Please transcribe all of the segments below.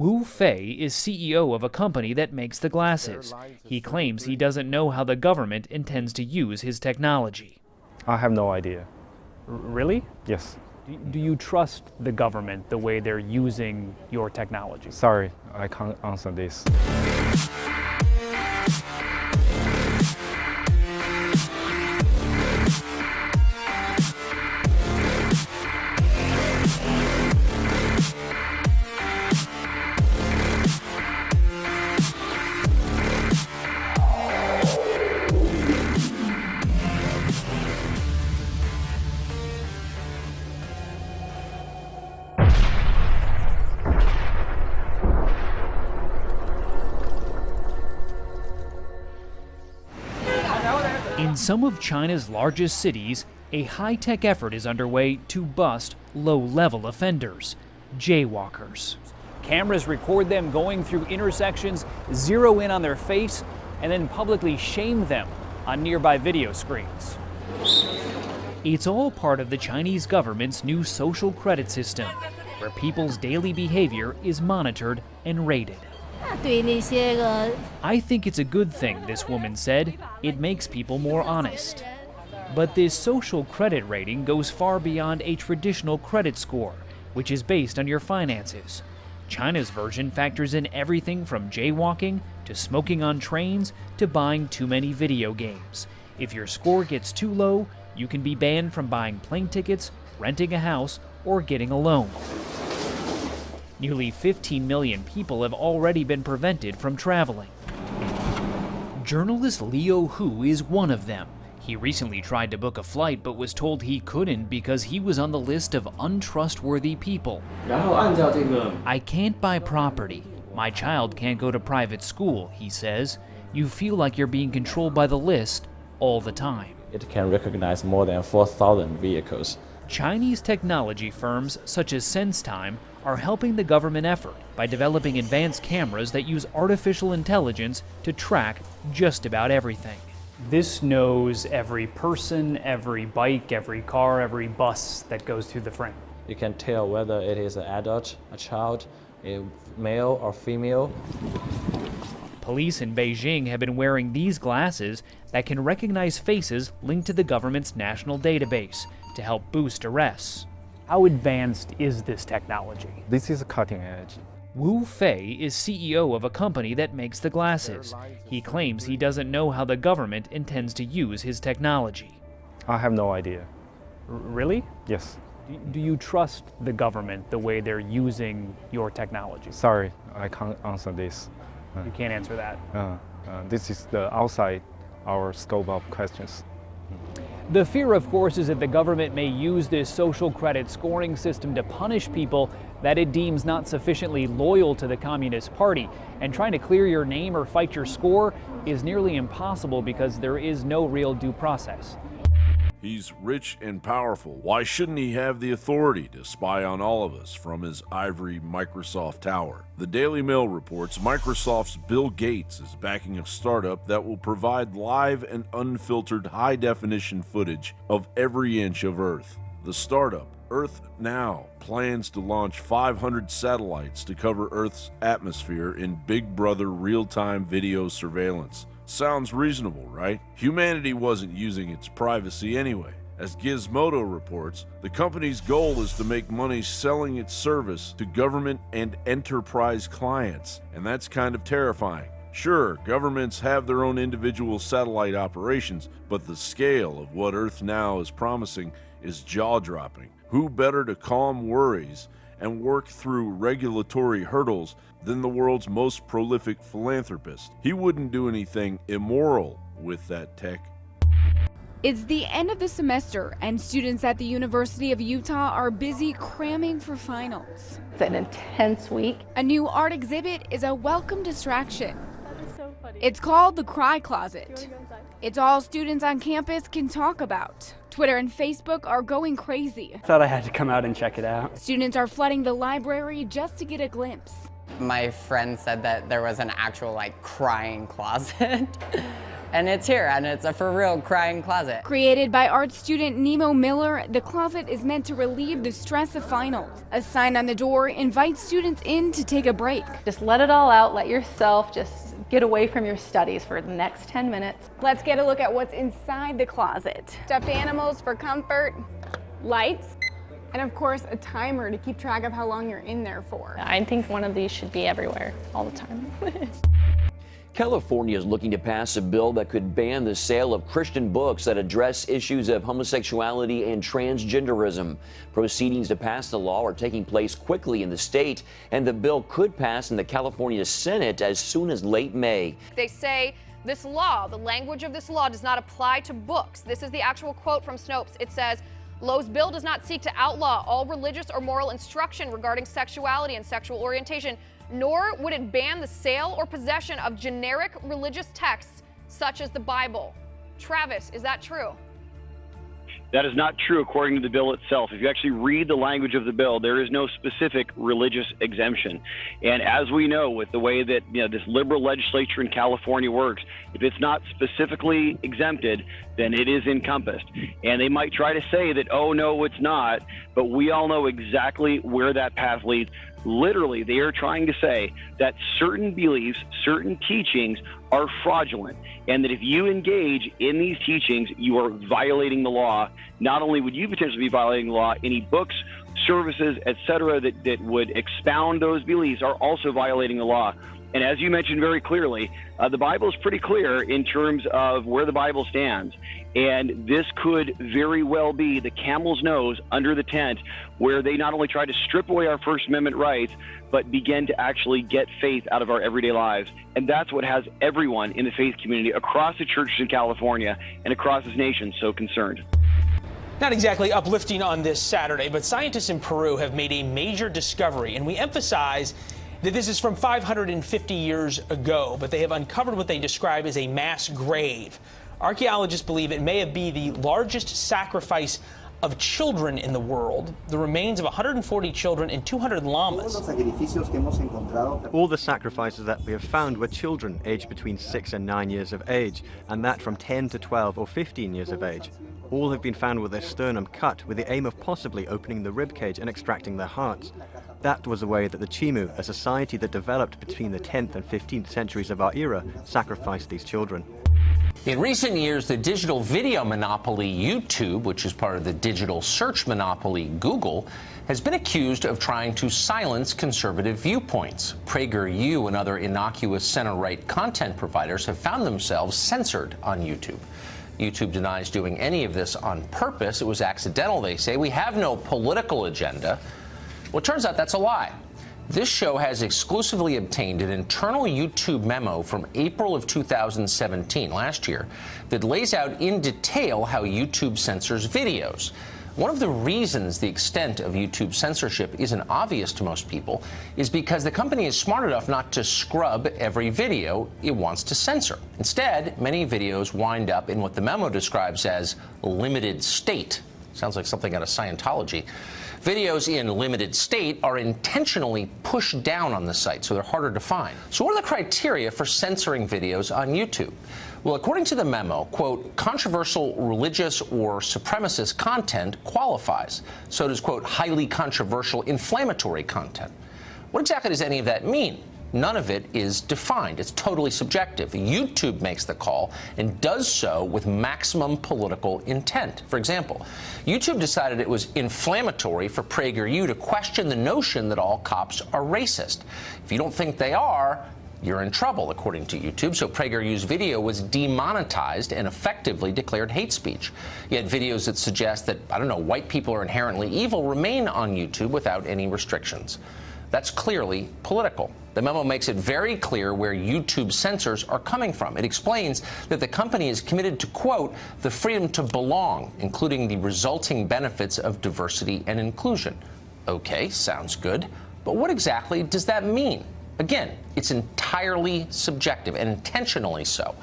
Wu Fei is CEO of a company that makes the glasses. He claims he doesn't know how the government intends to use his technology. I have no idea. Really? Yes. Do you trust the government the way they're using your technology? Sorry, I can't answer this. In some of China's largest cities, a high-tech effort is underway to bust low-level offenders, jaywalkers. Cameras record them going through intersections, zero in on their face, and then publicly shame them on nearby video screens. It's all part of the Chinese government's new social credit system, where people's daily behavior is monitored and rated. I think it's a good thing, this woman said. It makes people more honest. But this social credit rating goes far beyond a traditional credit score, which is based on your finances. China's version factors in everything from jaywalking to smoking on trains to buying too many video games. If your score gets too low, you can be banned from buying plane tickets, renting a house, or getting a loan. Nearly 15 million people have already been prevented from traveling. Journalist Leo Hu is one of them. He recently tried to book a flight but was told he couldn't because he was on the list of untrustworthy people. I can't buy property. My child can't go to private school, he says. You feel like you're being controlled by the list all the time. It can recognize more than 4,000 vehicles. Chinese technology firms such as SenseTime are helping the government effort by developing advanced cameras that use artificial intelligence to track just about everything. This knows every person, every bike, every car, every bus that goes through the frame. You can tell whether it is an adult, a child, a male or female. Police in Beijing have been wearing these glasses that can recognize faces linked to the government's national database to help boost arrests. How advanced is this technology? This is cutting edge. Wu Fei is CEO of a company that makes the glasses. He claims he doesn't know how the government intends to use his technology. I have no idea. Really? Yes. Do you trust the government the way they're using your technology? Sorry, I can't answer this. You can't answer that. This is outside our scope of questions. The fear, of course, is that the government may use this social credit scoring system to punish people that it deems not sufficiently loyal to the Communist Party. And trying to clear your name or fight your score is nearly impossible because there is no real due process. He's rich and powerful. Why shouldn't he have the authority to spy on all of us from his ivory Microsoft tower? The Daily Mail reports Microsoft's Bill Gates is backing a startup that will provide live and unfiltered high-definition footage of every inch of Earth. The startup, Earth Now, plans to launch 500 satellites to cover Earth's atmosphere in Big Brother real-time video surveillance. Sounds reasonable, right? Humanity wasn't using its privacy anyway. As Gizmodo reports, the company's goal is to make money selling its service to government and enterprise clients, and that's kind of terrifying. Sure, governments have their own individual satellite operations, but the scale of what Earth Now is promising is jaw-dropping. Who better to calm worries and work through regulatory hurdles than the world's most prolific philanthropist? He wouldn't do anything immoral with that tech. It's the end of the semester, and students at the University of Utah are busy cramming for finals. It's an intense week. A new art exhibit is a welcome distraction. That is so funny. It's called the Cry Closet. It's all students on campus can talk about. Twitter and Facebook are going crazy. I thought I had to come out and check it out. Students are flooding the library just to get a glimpse. My friend said that there was an actual crying closet. and it's here, and it's a for real crying closet. Created by art student Nemo Miller, the closet is meant to relieve the stress of finals. A sign on the door invites students in to take a break. Just let it all out, let yourself just get away from your studies for the next 10 minutes. Let's get a look at what's inside the closet. Stuffed animals for comfort, lights, and of course a timer to keep track of how long you're in there for. I think one of these should be everywhere all the time. California is looking to pass a bill that could ban the sale of Christian books that address issues of homosexuality and transgenderism. Proceedings to pass the law are taking place quickly in the state, and the bill could pass in the California Senate as soon as late May. They say this law, the language of this law, does not apply to books. This is the actual quote from Snopes. It says, Lowe's bill does not seek to outlaw all religious or moral instruction regarding sexuality and sexual orientation, nor would it ban the sale or possession of generic religious texts such as the Bible. Travis, is that true? That is not true according to the bill itself. If you actually read the language of the bill, there is no specific religious exemption. And as we know, with the way that this liberal legislature in California works, if it's not specifically exempted, then it is encompassed. And they might try to say that, oh, no, it's not, but we all know exactly where that path leads. Literally, they are trying to say that certain beliefs, certain teachings are fraudulent, and that if you engage in these teachings, you are violating the law. Not only would you potentially be violating the law, any books, services, etc., that would expound those beliefs are also violating the law. And as you mentioned very clearly, the Bible is pretty clear in terms of where the Bible stands. And this could very well be the camel's nose under the tent, where they not only try to strip away our First Amendment rights, but begin to actually get faith out of our everyday lives. And that's what has everyone in the faith community across the churches in California and across this nation so concerned. Not exactly uplifting on this Saturday, but scientists in Peru have made a major discovery, and we emphasize that this is from 550 years ago, but they have uncovered what they describe as a mass grave. Archaeologists believe it may be the largest sacrifice of children in the world, the remains of 140 children and 200 llamas. All the sacrifices that we have found were children aged between 6 and 9 years of age, and that from 10 to 12 or 15 years of age. All have been found with their sternum cut with the aim of possibly opening the ribcage and extracting their hearts. That was the way that the Chimu, a society that developed between the 10th and 15th centuries of our era, sacrificed these children. In recent years, the digital video monopoly YouTube, which is part of the digital search monopoly Google, has been accused of trying to silence conservative viewpoints. PragerU and other innocuous center-right content providers have found themselves censored on YouTube. YouTube denies doing any of this on purpose. It was accidental, they say. We have no political agenda. Well, it turns out that's a lie. This show has exclusively obtained an internal YouTube memo from April of 2017, last year, that lays out in detail how YouTube censors videos. One of the reasons the extent of YouTube censorship isn't obvious to most people is because the company is smart enough not to scrub every video it wants to censor. Instead, many videos wind up in what the memo describes as limited state. Sounds like something out of Scientology. Videos in limited state are intentionally pushed down on the site, so they're harder to find. So what are the criteria for censoring videos on YouTube? Well, according to the memo, quote, controversial religious or supremacist content qualifies. So does, quote, highly controversial inflammatory content. What exactly does any of that mean? None of it is defined. It's totally subjective. YouTube makes the call and does so with maximum political intent. For example, YouTube decided it was inflammatory for PragerU to question the notion that all cops are racist. If you don't think they are, you're in trouble, according to YouTube. So PragerU's video was demonetized and effectively declared hate speech. Yet videos that suggest that, I don't know, white people are inherently evil remain on YouTube without any restrictions. That's clearly political. The memo makes it very clear where YouTube censors are coming from. It explains that the company is committed to, quote, the freedom to belong, including the resulting benefits of diversity and inclusion. Okay, sounds good. But what exactly does that mean? Again, it's entirely subjective and intentionally so.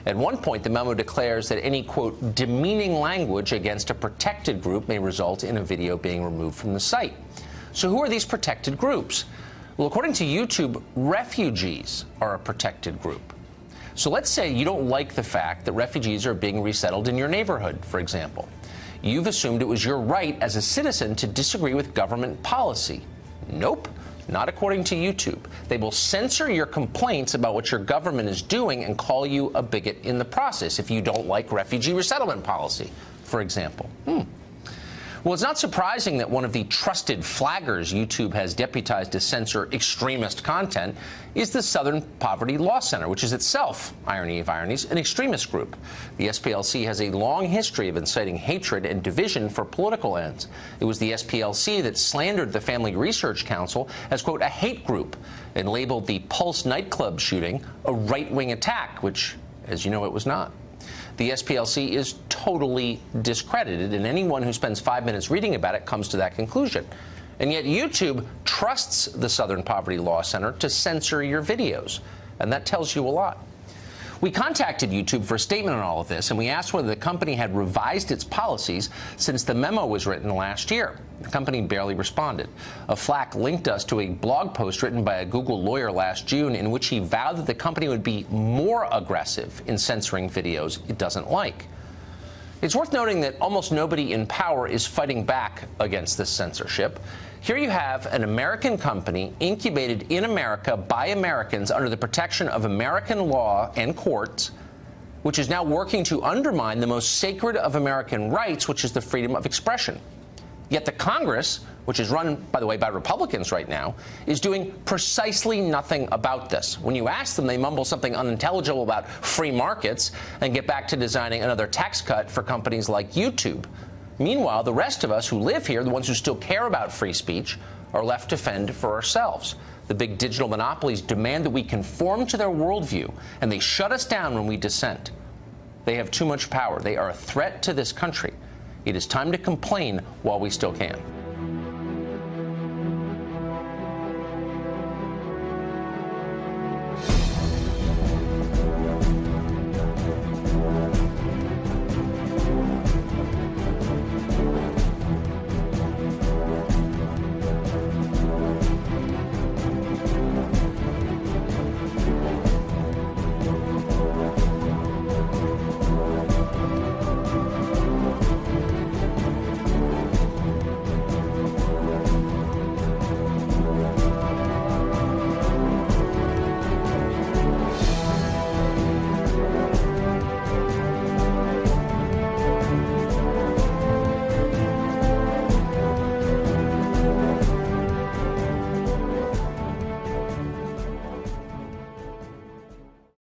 At one point, the memo declares that any, quote, demeaning language against a protected group may result in a video being removed from the site. So who are these protected groups? Well, according to YouTube, refugees are a protected group. So let's say you don't like the fact that refugees are being resettled in your neighborhood, for example. You've assumed it was your right as a citizen to disagree with government policy. Nope, not according to YouTube. They will censor your complaints about what your government is doing and call you a bigot in the process if you don't like refugee resettlement policy, for example. Well, it's not surprising that one of the trusted flaggers YouTube has deputized to censor extremist content is the Southern Poverty Law Center, which is itself, irony of ironies, an extremist group. The SPLC has a long history of inciting hatred and division for political ends. It was the SPLC that slandered the Family Research Council as, quote, a hate group, and labeled the Pulse nightclub shooting a right-wing attack, which, as you know, it was not. The SPLC is totally discredited, and anyone who spends 5 minutes reading about it comes to that conclusion. And yet YouTube trusts the Southern Poverty Law Center to censor your videos, and that tells you a lot. We contacted YouTube for a statement on all of this, and we asked whether the company had revised its policies since the memo was written last year. The company barely responded. A Flack linked us to a blog post written by a Google lawyer last June in which he vowed that the company would be more aggressive in censoring videos it doesn't like. It's worth noting that almost nobody in power is fighting back against this censorship. Here you have an American company incubated in America by Americans under the protection of American law and courts, which is now working to undermine the most sacred of American rights, which is the freedom of expression. Yet the Congress, which is run, by the way, by Republicans right now, is doing precisely nothing about this. When you ask them, they mumble something unintelligible about free markets and get back to designing another tax cut for companies like YouTube. Meanwhile, the rest of us who live here, the ones who still care about free speech, are left to fend for ourselves. The big digital monopolies demand that we conform to their worldview, and they shut us down when we dissent. They have too much power. They are a threat to this country. It is time to complain while we still can.